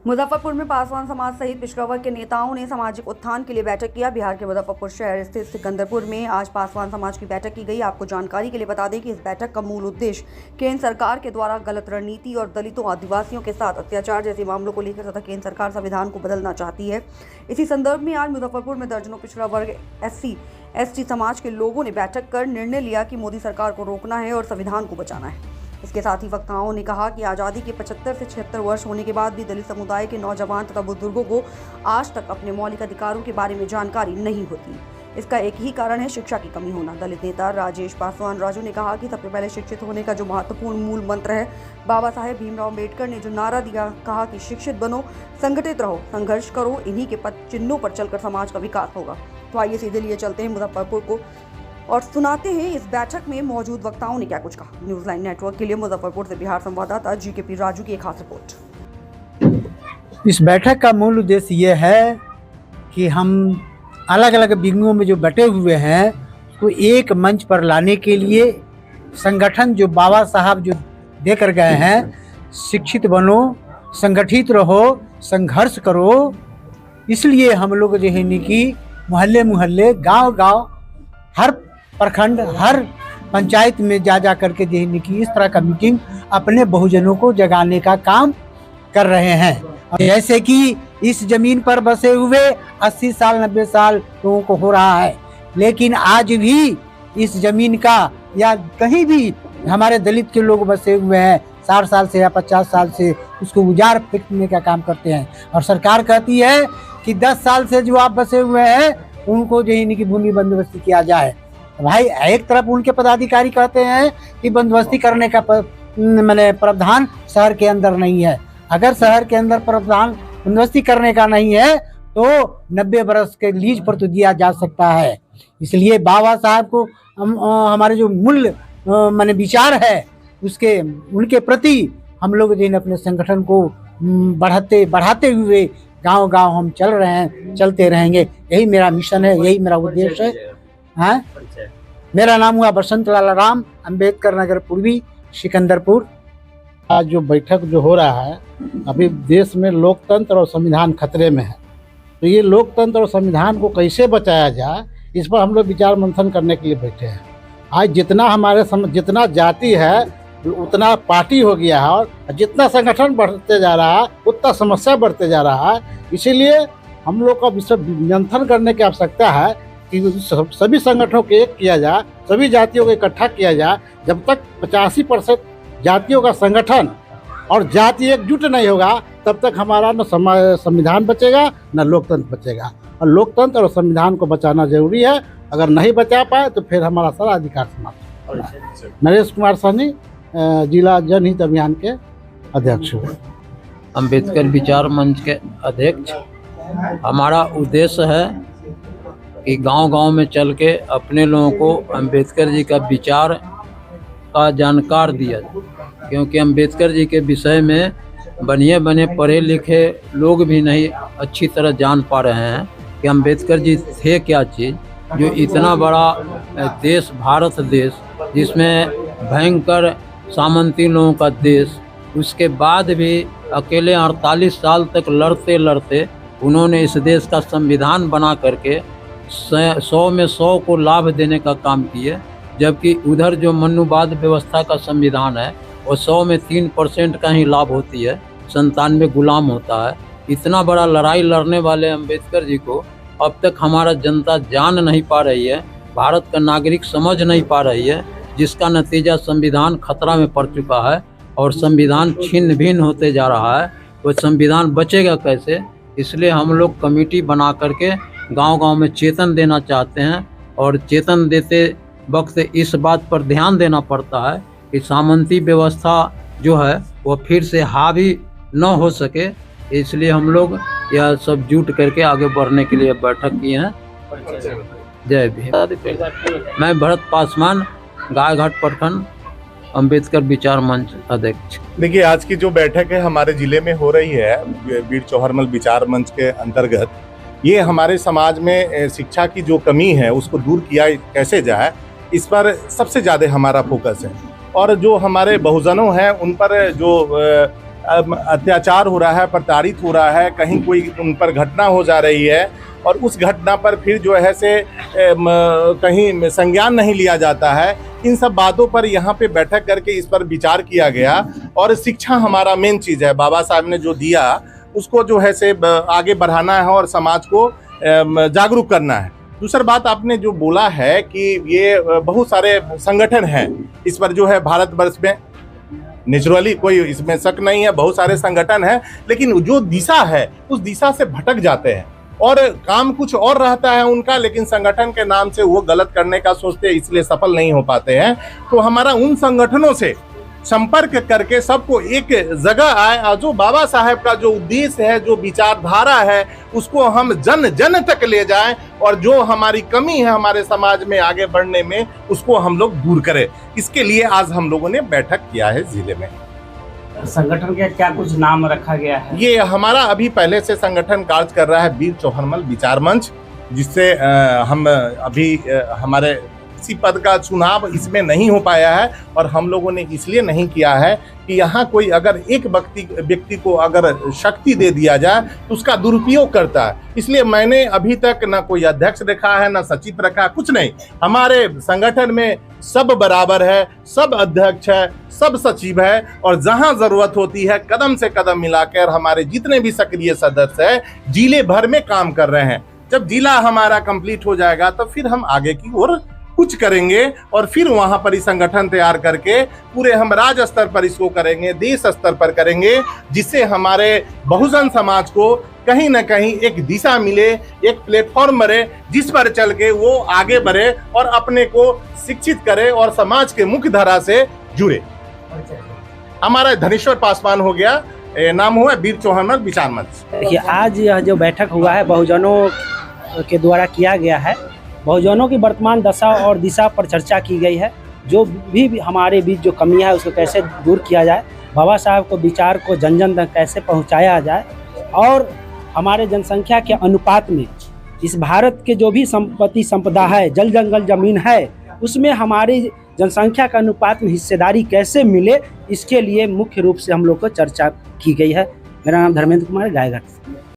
मुजफ्फरपुर में पासवान समाज सहित पिछड़ा वर्ग के नेताओं ने सामाजिक उत्थान के लिए बैठक किया। बिहार के मुजफ्फरपुर शहर स्थित सिकंदरपुर में आज पासवान समाज की बैठक की गई। आपको जानकारी के लिए बता दें कि इस बैठक का मूल उद्देश्य केंद्र सरकार के द्वारा गलत रणनीति और दलितों आदिवासियों के साथ अत्याचार जैसे मामलों को लेकर तथा केंद्र सरकार संविधान को बदलना चाहती है। इसी संदर्भ में आज मुजफ्फरपुर में दर्जनों पिछड़ा वर्ग SC/ST समाज के लोगों ने बैठक कर निर्णय लिया कि मोदी सरकार को रोकना है और संविधान को बचाना है। इसके साथ ही वक्ताओं ने कहा कि आज़ादी के 75 से 76 वर्ष होने के बाद भी दलित समुदाय के नौजवान तथा बुजुर्गों को आज तक अपने मौलिक अधिकारों के बारे में जानकारी नहीं होती। इसका एक ही कारण है शिक्षा की कमी होना। दलित नेता राजेश पासवान राजू ने कहा कि सबसे पहले शिक्षित होने का जो महत्वपूर्ण मूल मंत्र है, बाबा साहेब भीमराव अम्बेडकर ने जो नारा दिया, कहा कि शिक्षित बनो, संगठित रहो, संघर्ष करो, इन्हीं के पद चिन्हों पर चलकर समाज का विकास होगा। तो आइए सीधे लिए चलते हैं मुजफ्फरपुर को और सुनाते हैं इस बैठक में मौजूद वक्ताओं ने क्या कुछ कहा। न्यूज़ लाइन नेटवर्क के लिए मुजफ्फरपुर से बिहार संवाददाता GKP राजू की एक खास रिपोर्ट। इस बैठक का मूल उद्देश्य ये है कि हम अलग अलग बिंदुओं में जो बटे हुए हैं उसको एक मंच पर लाने के लिए संगठन जो बाबा साहब जो देकर गए हैं, शिक्षित बनो, संगठित रहो, संघर्ष करो, इसलिए हम लोग जो है कि मोहल्ले मोहल्ले, गांव-गांव, हर प्रखंड, हर पंचायत में जा करके जो है कि इस तरह का मीटिंग अपने बहुजनों को जगाने का काम कर रहे हैं। जैसे कि इस जमीन पर बसे हुए 80 साल 90 साल लोगों को हो रहा है, लेकिन आज भी इस जमीन का या कहीं भी हमारे दलित के लोग बसे हुए हैं 60 साल से या 50 साल से, उसको उजाड़ फेंकने का काम करते हैं। और सरकार कहती है कि 10 साल से जो आप बसे हुए हैं उनको जो है कि भूमि बंदोबस्ती किया जाए। भाई एक तरफ उनके पदाधिकारी कहते हैं कि बंदोबस्ती करने का मैंने प्रावधान शहर के अंदर नहीं है। अगर शहर के अंदर प्रावधान बंदोबस्ती करने का नहीं है तो 90 बरस के लीज पर तो दिया जा सकता है। इसलिए बाबा साहब को हमारे जो मूल मैंने विचार है उसके उनके प्रति हम लोग जो अपने संगठन को बढ़ाते हुए गांव-गांव हम चल रहे हैं, चलते रहेंगे। यही मेरा मिशन है, यही मेरा उद्देश्य है। मेरा नाम हुआ बसंत लाल राम, अम्बेडकर नगर पूर्वी, सिकंदरपुर। आज जो बैठक जो हो रहा है, अभी देश में लोकतंत्र और संविधान खतरे में है, तो ये लोकतंत्र और संविधान को कैसे बचाया जाए, इस पर हम लोग विचार मंथन करने के लिए बैठे हैं। आज जितना हमारे जितना जाति है उतना पार्टी हो गया है, और जितना संगठन बढ़ते जा रहा है उतना समस्या बढ़ते जा रहा है। इसीलिए हम लोग का विषय मंथन करने की आवश्यकता है कि सभी संगठनों को एक किया जाए, सभी जातियों को इकट्ठा किया जाए। जब तक 85% जातियों का संगठन और जाति एकजुट नहीं होगा तब तक हमारा न संविधान बचेगा न लोकतंत्र बचेगा। और लोकतंत्र और संविधान को बचाना जरूरी है। अगर नहीं बचा पाए तो फिर हमारा सारा अधिकार समाप्त। नरेश कुमार सहनी, जिला जनहित अभियान के अध्यक्ष हुए, अम्बेडकर विचार मंच के अध्यक्ष। हमारा उद्देश्य है कि गांव-गांव में चल के अपने लोगों को अम्बेडकर जी का विचार का जानकार दिया जाए, क्योंकि अम्बेडकर जी के विषय में बने पढ़े लिखे लोग भी नहीं अच्छी तरह जान पा रहे हैं कि अम्बेडकर जी थे क्या चीज़, जो इतना बड़ा देश, भारत देश, जिसमें भयंकर सामंती लोगों का देश, उसके बाद भी अकेले 48 साल तक लड़ते लड़ते उन्होंने इस देश का संविधान बना करके 100 में 100 को लाभ देने का काम किए। जबकि उधर जो मनुवाद व्यवस्था का संविधान है वो 100 में 3% का ही लाभ होती है, 97 गुलाम होता है। इतना बड़ा लड़ाई लड़ने वाले अम्बेडकर जी को अब तक हमारा जनता जान नहीं पा रही है, भारत का नागरिक समझ नहीं पा रही है, जिसका नतीजा संविधान खतरा में पड़ चुका है और संविधान छिन्न भिन्न होते जा रहा है। वो संविधान बचेगा कैसे? इसलिए हम लोग कमेटी बना करके गांव-गांव में चेतन देना चाहते हैं, और चेतन देते वक्त इस बात पर ध्यान देना पड़ता है कि सामंती व्यवस्था जो है वो फिर से हावी न हो सके। इसलिए हम लोग यह सब जुट करके आगे बढ़ने के लिए बैठक किए हैं। जय भीम। मैं भरत पासवान, गायघाट प्रखंड, अम्बेडकर विचार मंच अध्यक्ष। देखिए, आज की जो बैठक है हमारे जिले में हो रही है वीर चौहरमल विचार मंच के अंतर्गत, ये हमारे समाज में शिक्षा की जो कमी है उसको दूर किया कैसे जाए, इस पर सबसे ज़्यादा हमारा फोकस है। और जो हमारे बहुजनों हैं उन पर जो अत्याचार हो रहा है, प्रताड़ित हो रहा है, कहीं कोई उन पर घटना हो जा रही है और उस घटना पर फिर जो है से कहीं संज्ञान नहीं लिया जाता है। इन सब बातों पर यहाँ पे बैठक करके इस पर विचार किया गया और शिक्षा हमारा मेन चीज़ है। बाबा साहब ने जो दिया उसको जो है से आगे बढ़ाना है और समाज को जागरूक करना है। दूसरी बात आपने जो बोला है कि ये बहुत सारे संगठन हैं इस पर जो है भारतवर्ष में, नेचुरली कोई इसमें शक नहीं है, बहुत सारे संगठन हैं, लेकिन जो दिशा है उस दिशा से भटक जाते हैं और काम कुछ और रहता है उनका, लेकिन संगठन के नाम से वो गलत करने का सोचते हैं, इसलिए सफल नहीं हो पाते हैं। तो हमारा उन संगठनों से संपर्क करके सबको एक जगह आए और जो बाबा साहब का जो उद्देश्य है, जो विचारधारा है, उसको हम जन जन तक ले जाएं और जो हमारी कमी है हमारे समाज में आगे बढ़ने में उसको हम लोग दूर करें। इसके लिए आज हम लोगों ने बैठक किया है जिले में। संगठन का क्या कुछ नाम रखा गया है? ये हमारा अभी पहले से संगठन कार्य कर रहा है वीर चौहरमल विचार मंच, जिससे हम अभी हमारे किसी पद का चुनाव इसमें नहीं हो पाया है और हम लोगों ने इसलिए नहीं किया है कि यहाँ कोई अगर एक व्यक्ति को अगर शक्ति दे दिया जाए तो उसका दुरुपयोग करता है। इसलिए मैंने अभी तक ना कोई अध्यक्ष रखा है, ना सचिव रखा है, कुछ नहीं। हमारे संगठन में सब बराबर है, सब अध्यक्ष है, सब सचिव है और जहां जरूरत होती है कदम से कदम मिलाकर हमारे जितने भी सक्रिय सदस्य हैं जिले भर में काम कर रहे हैं। जब जिला हमारा कंप्लीट हो जाएगा तो फिर हम आगे की ओर कुछ करेंगे और फिर वहां पर ही संगठन तैयार करके पूरे हम राज्य स्तर पर इसको करेंगे, देश स्तर पर करेंगे, जिससे हमारे बहुजन समाज को कहीं ना कहीं एक दिशा मिले, एक प्लेटफॉर्म मिले जिस पर चल के वो आगे बढ़े और अपने को शिक्षित करे और समाज के मुख्य धारा से जुड़े। हमारा धनेश्वर पासवान हो गया, नाम हुआ वीर चौहरमल विचार मंच। देखिए, आज यह जो बैठक हुआ है बहुजनों के द्वारा किया गया है। बहुजनों की वर्तमान दशा और दिशा पर चर्चा की गई है। जो भी हमारे बीच जो कमियां है उसको कैसे दूर किया जाए, बाबा साहब को विचार को जन जन तक कैसे पहुंचाया जाए और हमारे जनसंख्या के अनुपात में इस भारत के जो भी संपत्ति संपदा है, जल जंगल जमीन है, उसमें हमारी जनसंख्या के अनुपात में हिस्सेदारी कैसे मिले, इसके लिए मुख्य रूप से हम लोग को चर्चा की गई है। मेरा नाम धर्मेंद्र कुमार, गायघाट।